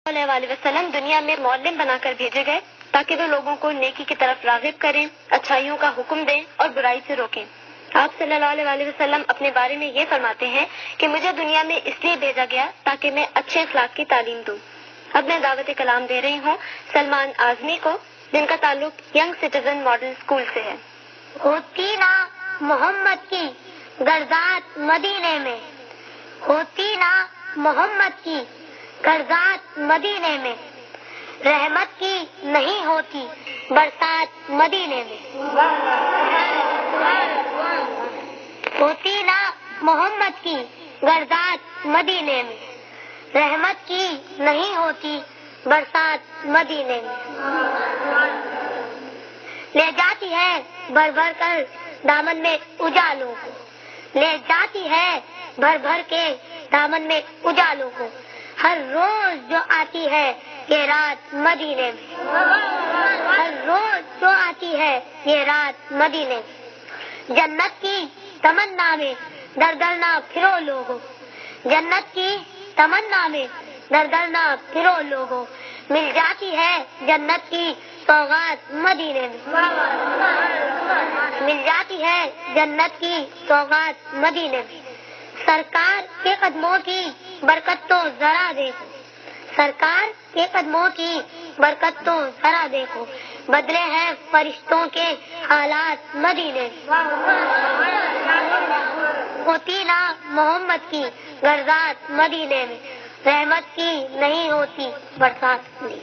علیہ وسلم دنیا میں معلم بنا کر بھیجے گئے تاکہ وہ لوگوں کو نیکی کی طرف راغب کریں، اچھائیوں کا حکم دیں اور برائی سے روکیں۔ آپ صلی اللہ علیہ وسلم اپنے بارے میں یہ فرماتے ہیں کہ مجھے دنیا میں اس لیے بھیجا گیا تاکہ میں اچھے اخلاق کی تعلیم دوں۔ اب میں دعوت کلام دے رہی ہوں سلمان اعظمی کو، جن کا تعلق ینگ سٹیزن ماڈل اسکول سے ہے۔ ہوتی نا محمد کی گردات مدینے میں، ہوتی نا محمد کی گردات مدینے میں، رحمت کی نہیں ہوتی برسات مدینے میں۔ ہوتی نا محمد کی گردات مدینے میں، رحمت کی نہیں ہوتی برسات مدینے میں۔ لے جاتی ہے بھر بھر کر دامن میں اجالوں کو، لے جاتی ہے بھر بھر کے دامن میں اجالوں کو، ہر روز جو آتی ہے یہ رات مدینے میں، ہر روز جو آتی ہے یہ رات مدینے میں۔ جنت کی تمنا میں در در نہ پھرو لوگو، جنت کی تمنا میں در در نہ پھرو لوگو، مل جاتی ہے جنت کی سوغات مدینے میں، مل جاتی ہے جنت کی سوغات مدینے میں۔ سرکار کے قدموں کی برکت تو ذرا دیکھو، سرکار کے قدموں کی برکت تو ذرا دیکھو، بدلے ہیں فرشتوں کے حالات مدینے میں۔ ہوتی نا محمد کی گردات مدینے میں، رحمت کی نہیں ہوتی برسات میں۔